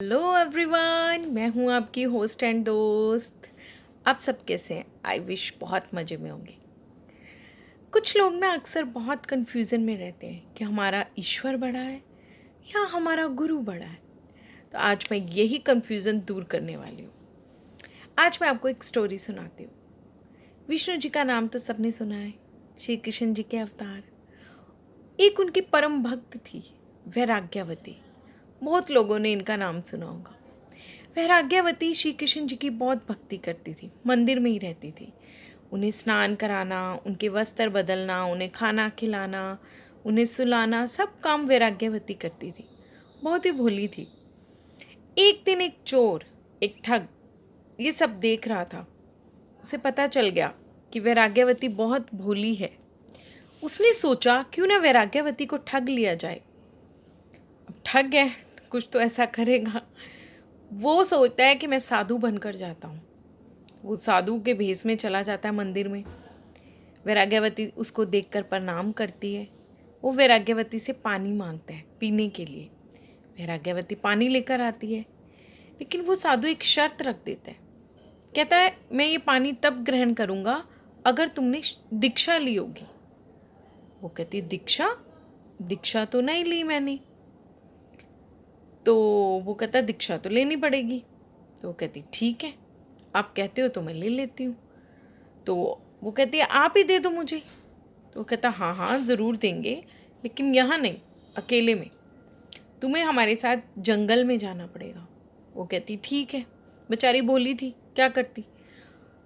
Hello everyone, मैं हूँ आपकी होस्ट एंड दोस्त। आप सब कैसे हैं? आई विश बहुत मज़े में होंगे। कुछ लोग ना अक्सर बहुत कन्फ्यूज़न में रहते हैं कि हमारा ईश्वर बड़ा है या हमारा गुरु बड़ा है। तो आज मैं यही कन्फ्यूज़न दूर करने वाली हूँ। आज मैं आपको एक स्टोरी सुनाती हूँ। विष्णु जी का नाम तो सबने सुना है, श्री कृष्ण जी के अवतार। एक उनकी परम भक्त थी, वैराग्यवती। बहुत लोगों ने इनका नाम सुना होगा। वैराग्यवती श्री कृष्ण जी की बहुत भक्ति करती थी, मंदिर में ही रहती थी। उन्हें स्नान कराना, उनके वस्त्र बदलना, उन्हें खाना खिलाना, उन्हें सुलाना, सब काम वैराग्यवती करती थी। बहुत ही भोली थी। एक दिन एक चोर, एक ठग ये सब देख रहा था। उसे पता चल गया कि वैराग्यवती बहुत भोली है। उसने सोचा क्यों ना वैराग्यवती को ठग लिया जाए। अब ठग है, कुछ तो ऐसा करेगा। वो सोचता है कि मैं साधु बनकर जाता हूँ। वो साधु के भेष में चला जाता है मंदिर में। वैराग्यवती उसको देखकर प्रणाम करती है। वो वैराग्यवती से पानी मांगता है पीने के लिए। वैराग्यवती पानी लेकर आती है, लेकिन वो साधु एक शर्त रख देता है। कहता है, मैं ये पानी तब ग्रहण करूँगा अगर तुमने दीक्षा ली होगी। वो कहती, दीक्षा? दीक्षा तो नहीं ली मैंने। तो वो कहता, दीक्षा तो लेनी पड़ेगी। तो वो कहती, ठीक है, आप कहते हो तो मैं ले लेती हूँ। तो वो कहती है, आप ही दे दो मुझे। तो वो कहता, हाँ हाँ ज़रूर देंगे, लेकिन यहाँ नहीं, अकेले में। तुम्हें हमारे साथ जंगल में जाना पड़ेगा। वो कहती, ठीक है। बेचारी भोली थी, क्या करती।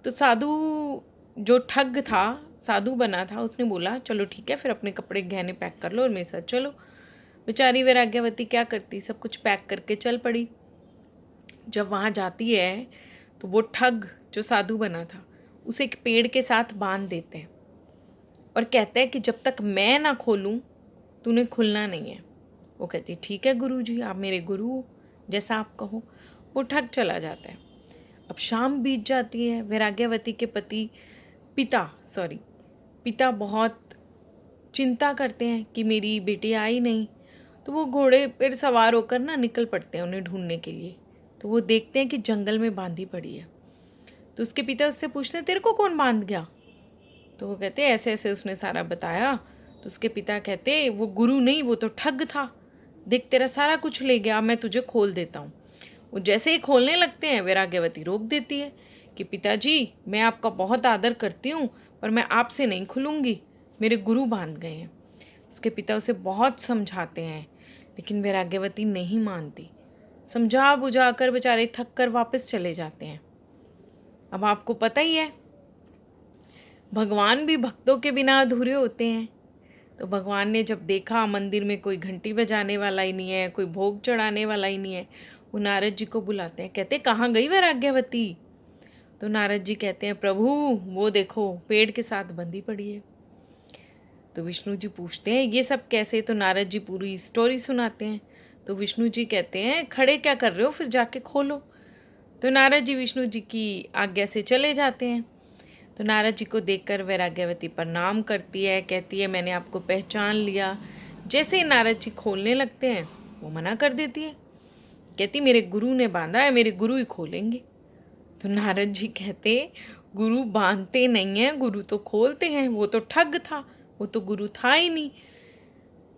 तो साधु जो ठग था, साधु बना था, उसने बोला चलो ठीक है, फिर अपने कपड़े गहने पैक कर लो और मेरे साथ चलो। बेचारी वैराग्यवती क्या करती, सब कुछ पैक करके चल पड़ी। जब वहाँ जाती है तो वो ठग जो साधु बना था उसे एक पेड़ के साथ बांध देते हैं और कहते हैं कि जब तक मैं ना खोलूं तूने खुलना नहीं है। वो कहती, ठीक है गुरुजी, आप मेरे गुरु हो, जैसा आप कहो। वो ठग चला जाता है। अब शाम बीत जाती है। वैराग्यवती के पिता बहुत चिंता करते हैं कि मेरी बेटी आई नहीं। तो वो घोड़े पर सवार होकर ना निकल पड़ते हैं उन्हें ढूंढने के लिए। तो वो देखते हैं कि जंगल में बांधी पड़ी है। तो उसके पिता उससे पूछते हैं, तेरे को कौन बांध गया? तो वो कहते, ऐसे ऐसे उसने सारा बताया। तो उसके पिता कहते, वो गुरु नहीं, वो तो ठग था। देख, तेरा सारा कुछ ले गया, मैं तुझे खोल देता हूँ। वो जैसे ही खोलने लगते हैं, वैराग्यवती रोक देती है कि पिताजी, मैं आपका बहुत आदर करती हूँ, पर मैं आपसे नहीं खुलूँगी, मेरे गुरु बांध गए हैं। उसके पिता उसे बहुत समझाते हैं, लेकिन वैराग्यवती नहीं मानती। समझा बुझा कर बेचारे थक कर वापस चले जाते हैं। अब आपको पता ही है, भगवान भी भक्तों के बिना अधूरे होते हैं। तो भगवान ने जब देखा मंदिर में कोई घंटी बजाने वाला ही नहीं है, कोई भोग चढ़ाने वाला ही नहीं है, वो नारद जी को बुलाते हैं। कहते, कहाँ गई वैराग्यवती? तो नारद जी कहते हैं, प्रभु वो देखो पेड़ के साथ बंधी पड़ी है। तो विष्णु जी पूछते हैं, ये सब कैसे? तो नारद जी पूरी स्टोरी सुनाते हैं। तो विष्णु जी कहते हैं, खड़े क्या कर रहे हो, फिर जाके खोलो। तो नारद जी विष्णु जी की आज्ञा से चले जाते हैं। तो नारद जी को देखकर वैराग्यवती प्रणाम करती है, कहती है, मैंने आपको पहचान लिया। जैसे ही नारद जी खोलने लगते हैं, वो मना कर देती है, कहती, मेरे गुरु ने बांधा है, मेरे गुरु ही खोलेंगे। तो नारद जी कहते, गुरु बांधते नहीं हैं, गुरु तो खोलते हैं, वो तो ठग था, वो तो गुरु था ही नहीं।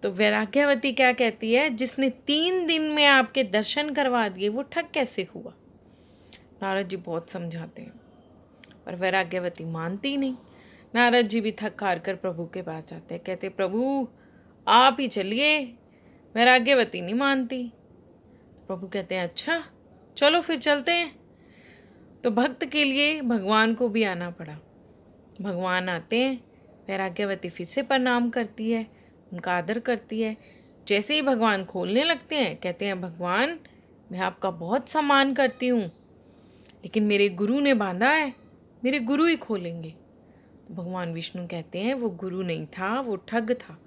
तो वैराग्यवती क्या कहती है, जिसने 3 दिन में आपके दर्शन करवा दिए वो ठग कैसे हुआ? नारद जी बहुत समझाते हैं, पर वैराग्यवती मानती नहीं। नारद जी भी थक हार कर प्रभु के पास जाते हैं, कहते, प्रभु आप ही चलिए, वैराग्यवती नहीं मानती। प्रभु कहते हैं, अच्छा चलो फिर चलते हैं। तो भक्त के लिए भगवान को भी आना पड़ा। भगवान आते हैं, वैराग्यवती फिर से प्रणाम करती है, उनका आदर करती है। जैसे ही भगवान खोलने लगते हैं, कहते हैं, भगवान मैं आपका बहुत सम्मान करती हूँ, लेकिन मेरे गुरु ने बांधा है, मेरे गुरु ही खोलेंगे। तो भगवान विष्णु कहते हैं, वो गुरु नहीं था, वो ठग था।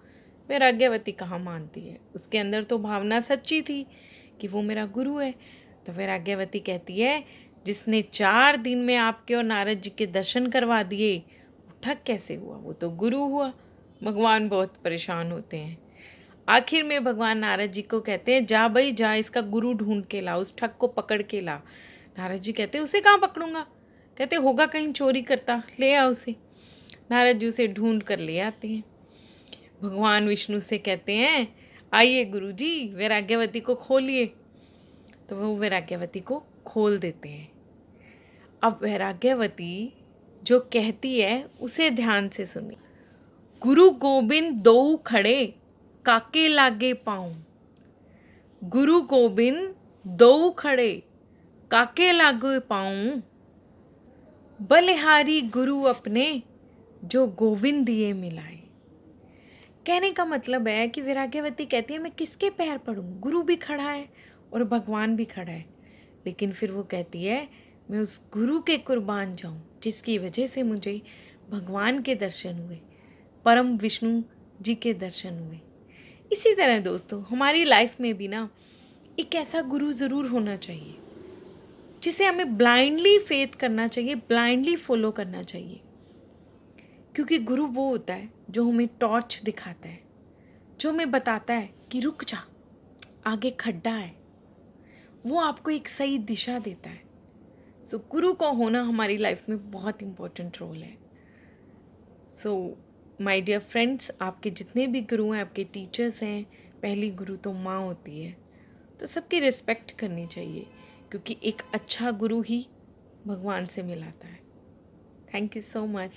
वैराग्यवती कहाँ मानती है, उसके अंदर तो भावना सच्ची थी कि वो मेरा गुरु है। तो वैराग्यवती कहती है, जिसने 4 दिन में आपके और नारद जी के दर्शन करवा दिए, वो ठग कैसे हुआ? वो तो गुरु हुआ। भगवान बहुत परेशान होते हैं। आखिर में भगवान नारद जी को कहते हैं, जा भाई जा, इसका गुरु ढूंढ के ला, उस ठग को पकड़ के ला। नारद जी कहते हैं, उसे कहाँ पकड़ूंगा? कहते होगा कहीं चोरी करता, ले आ उसे। नारद जी उसे ढूंढ कर ले आते हैं। भगवान विष्णु से कहते हैं, आइए गुरुजी, वैराग्यवती को खोलिए। तो वो वैराग्यवती को खोल देते हैं। अब वैराग्यवती जो कहती है उसे ध्यान से सुनिए। गुरु गोबिंद दो खड़े, काके लागे पाऊं। गुरु गोबिंद दो खड़े, काके लागे पाऊं। बलिहारी गुरु अपने, जो गोविंद दिए मिलाए। कहने का मतलब है कि वैराग्यवती कहती है, मैं किसके पैर पड़ूं? गुरु भी खड़ा है और भगवान भी खड़ा है, लेकिन फिर वो कहती है, मैं उस गुरु के कुर्बान जाऊं जिसकी वजह से मुझे भगवान के दर्शन हुए, परम विष्णु जी के दर्शन हुए। इसी तरह दोस्तों, हमारी लाइफ में भी ना एक ऐसा गुरु ज़रूर होना चाहिए जिसे हमें ब्लाइंडली फेथ करना चाहिए, ब्लाइंडली फॉलो करना चाहिए। क्योंकि गुरु वो होता है जो हमें टॉर्च दिखाता है, जो हमें बताता है कि रुक जा, आगे खड्डा है। वो आपको एक सही दिशा देता है। सो गुरु का होना हमारी लाइफ में बहुत इम्पोर्टेंट रोल है। सो माय डियर फ्रेंड्स, आपके जितने भी गुरु हैं, आपके टीचर्स हैं, पहली गुरु तो माँ होती है, तो सबकी रिस्पेक्ट करनी चाहिए, क्योंकि एक अच्छा गुरु ही भगवान से मिलाता है। Thank you so much.